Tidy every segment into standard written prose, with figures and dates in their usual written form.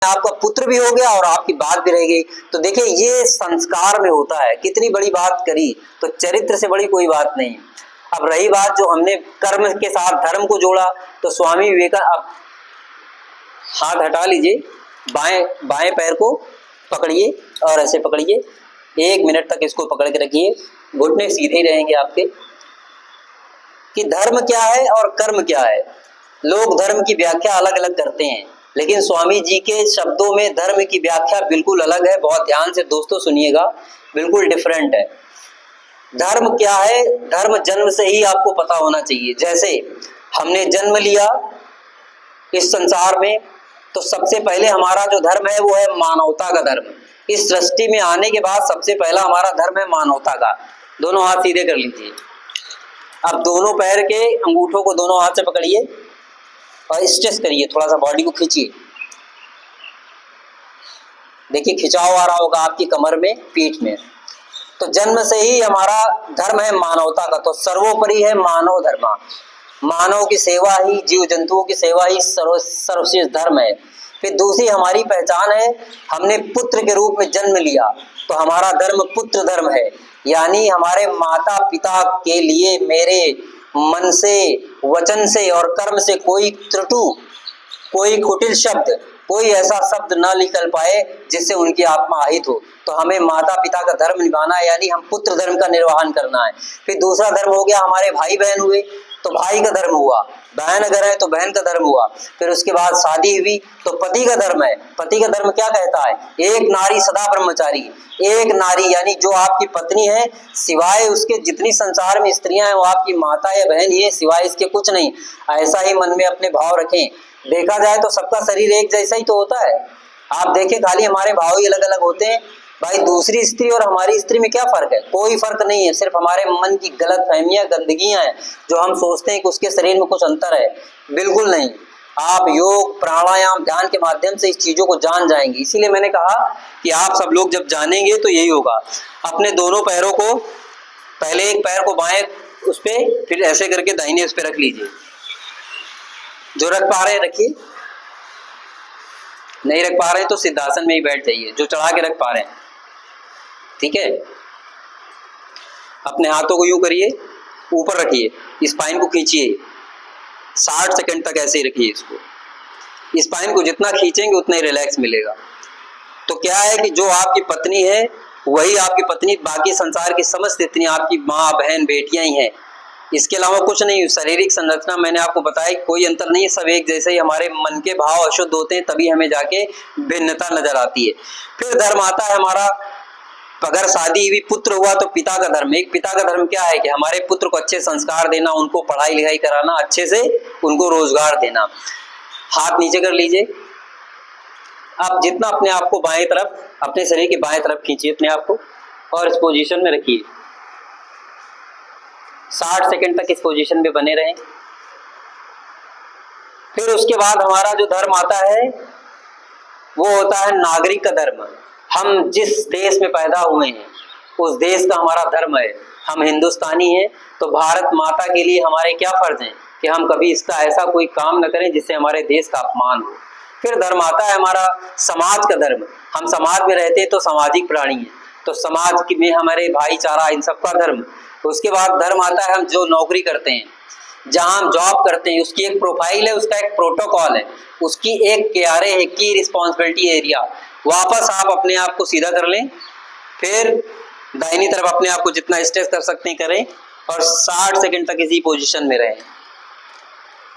आपका पुत्र भी हो गया और आपकी बात भी रह गई। तो देखिए ये संस्कार में होता है। कितनी बड़ी बात करी, तो चरित्र से बड़ी कोई बात नहीं। अब रही बात जो हमने कर्म के साथ धर्म को जोड़ा, तो स्वामी विवेकानंद, अब हाथ हटा लीजिए, बाएं बाएं पैर को पकड़िए और ऐसे पकड़िए, 1 मिनट तक इसको पकड़ के रखिए, घुटने सीधे रहेंगे आपके। कि धर्म क्या है और कर्म क्या है। लोग धर्म की व्याख्या अलग अलग करते हैं, लेकिन स्वामी जी के शब्दों में धर्म की व्याख्या बिल्कुल अलग है। बहुत ध्यान से दोस्तों सुनिएगा, बिल्कुल डिफरेंट है। धर्म क्या है, धर्म जन्म से ही आपको पता होना चाहिए। जैसे हमने जन्म लिया इस संसार में, तो सबसे पहले हमारा जो धर्म है वो है मानवता का धर्म। इस सृष्टि में आने के बाद सबसे पहला हमारा धर्म है मानवता का। दोनों हाथ सीधे कर लीजिए। अब दोनों पैर के अंगूठों को दोनों हाथ से पकड़िए और स्ट्रेच करिए, थोड़ा सा बॉडी को खींचिए। देखिए खिंचाव आ रहा होगा आपकी कमर में, पीठ में। तो जन्म से ही हमारा धर्म है मानवता का, तो सर्वोपरि है मानव धर्म। मानव की सेवा ही, जीव जंतुओं की सेवा ही सर्वश्रेष्ठ धर्म है। फिर दूसरी हमारी पहचान है, हमने पुत्र के रूप में जन्म लिया, तो हमारा धर्म पुत्र धर्म है। यानी हमारे माता पिता के लिए मेरे मन से, वचन से और कर्म से कोई त्रुटि, कोई कुटिल शब्द, कोई ऐसा शब्द न निकल पाए जिससे उनकी आत्मा आहित हो। तो हमें माता पिता का धर्म निभाना है, यानी हम पुत्र धर्म का निर्वहन करना है। फिर दूसरा धर्म हो गया, हमारे भाई बहन हुए तो भाई का धर्म हुआ, बहन अगर है तो बहन का धर्म हुआ। फिर उसके बाद शादी हुई तो पति का धर्म है। पति का धर्म क्या कहता है, एक नारी सदा ब्रह्मचारी। एक नारी यानी जो आपकी पत्नी है, सिवाय उसके जितनी संसार में स्त्रियां हैं वो आपकी माता या बहन ही है, सिवाय इसके कुछ नहीं। ऐसा ही मन में अपने भाव रखें। देखा जाए तो सबका शरीर एक जैसा ही तो होता है। आप देखें, खाली हमारे भाव ही अलग अलग होते हैं। भाई दूसरी स्त्री और हमारी स्त्री में क्या फर्क है, कोई फर्क नहीं है। सिर्फ हमारे मन की गलत फहमियां, गंदगियां हैं, जो हम सोचते हैं कि उसके शरीर में कुछ अंतर है। बिल्कुल नहीं। आप योग, प्राणायाम, ध्यान के माध्यम से इस चीजों को जान जाएंगे। इसीलिए मैंने कहा कि आप सब लोग जब जानेंगे तो यही होगा। अपने दोनों पैरों को, पहले एक पैर को बाएं उस पे, फिर ऐसे करके दाहिने उस पे रख लीजिए। जो रख पा रहे हैं रखिए, नहीं रख पा रहे हैं तो सिद्धासन में ही बैठ जाइए। जो चढ़ा के रख पा रहे हैं, ठीक है। अपने हाथों को यूं करिए, ऊपर रखिए, स्पाइन को खींचिए, 60 सेकंड तक ऐसे ही रखिए इसको। स्पाइन को जितना खींचेंगे उतना ही रिलैक्स मिलेगा। तो क्या है कि जो आपकी पत्नी है वही आपकी पत्नी, बाकी संसार की समस्त इतनी आपकी माँ, बहन, बेटियां ही हैं। इसके अलावा कुछ नहीं। शारीरिक संरचना मैंने आपको बताया, कोई अंतर नहीं है, सब एक जैसे ही। हमारे मन के भाव अशुद्ध होते हैं तभी हमें जाके भिन्नता नजर आती है। फिर धर्म आता है हमारा, अगर शादी हुई, पुत्र हुआ तो पिता का धर्म। एक पिता का धर्म क्या है कि हमारे पुत्र को अच्छे संस्कार देना, उनको पढ़ाई लिखाई कराना, अच्छे से उनको रोजगार देना। हाथ नीचे कर लीजिए। आप जितना अपने आप को बाएं तरफ, अपने शरीर के बाएं तरफ खींचिए अपने आप को और इस पोजीशन में रखिए। 60 सेकंड तक इस पोजीशन में बने रहें। फिर उसके बाद हमारा जो धर्म आता है वो होता है नागरिक का धर्म। हम जिस देश में पैदा हुए हैं उस देश का हमारा धर्म है। हम हिंदुस्तानी हैं तो भारत माता के लिए हमारे क्या फर्ज हैं कि हम कभी इसका ऐसा कोई काम न करें जिससे हमारे देश का अपमान हो। फिर धर्म आता है हमारा समाज का धर्म। हम समाज में रहते हैं तो सामाजिक प्राणी हैं, तो समाज में हमारे भाईचारा, इन सबका धर्म। उसके बाद धर्म आता है हम जो नौकरी करते हैं, जहां हम जॉब करते हैं, उसकी एक प्रोफाइल है, उसका एक प्रोटोकॉल है, उसकी एक क्यारे है, की रिस्पॉन्सिबिलिटी एरिया। वापस आप अपने आप को सीधा कर लें, फिर दाहिनी तरफ अपने आप को जितना स्ट्रेच कर सकते हैं करें और 60 सेकंड तक इसी पोजीशन में रहें।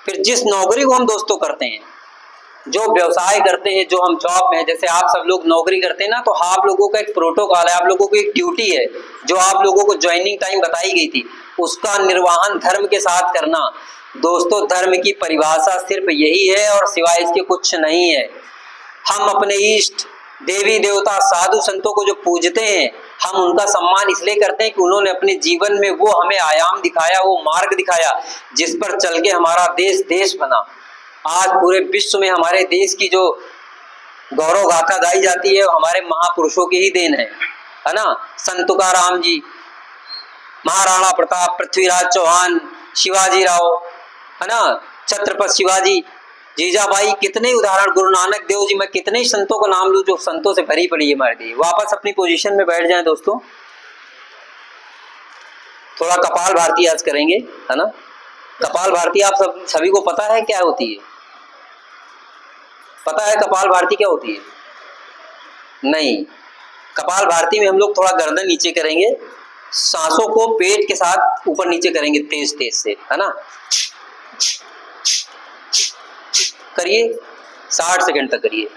फिर जिस नौकरी को हम दोस्तों करते हैं, जो व्यवसाय करते हैं, जो हम जॉब में, जैसे आप सब लोग नौकरी करते हैं ना, तो आप लोगों का एक प्रोटोकॉल है, आप लोगों को एक ड्यूटी है जो आप लोगों को ज्वाइनिंग टाइम बताई गई थी, उसका निर्वहन धर्म के साथ करना। दोस्तों धर्म की परिभाषा सिर्फ यही है और सिवाय इसके कुछ नहीं है। हम अपने इष्ट देवी देवता, साधु संतों को जो पूजते हैं, हम उनका सम्मान इसलिए करते हैं कि उन्होंने अपने जीवन में वो हमें आयाम दिखाया, वो मार्ग दिखाया जिस पर चल के हमारा देश देश बना। आज पूरे विश्व में हमारे देश की जो गौरव गाथा गाई जाती है वो हमारे महापुरुषों की ही देन है ना। संत तुकाराम जी, महाराणा प्रताप, पृथ्वीराज चौहान, शिवाजी राव, है ना, छत्रपति शिवाजी, जीजाबाई, कितने उदाहरण, गुरु नानक देव जी, मैं कितने संतों का नाम लूं जो संतों से भरी पड़ी है हमारे लिए। वापस अपनी पोजीशन में बैठ जाएं दोस्तों। थोड़ा कपाल भारती आज करेंगे, है ना। कपाल भारती आप सभी को पता है क्या होती है? पता है कपाल भारती क्या होती है? नहीं। कपाल भारती में हम लोग थोड़ा गर्दन नीचे करेंगे, सांसों को पेट के साथ ऊपर नीचे करेंगे तेज तेज से, है ना। करिए, 60 सेकंड तक करिए।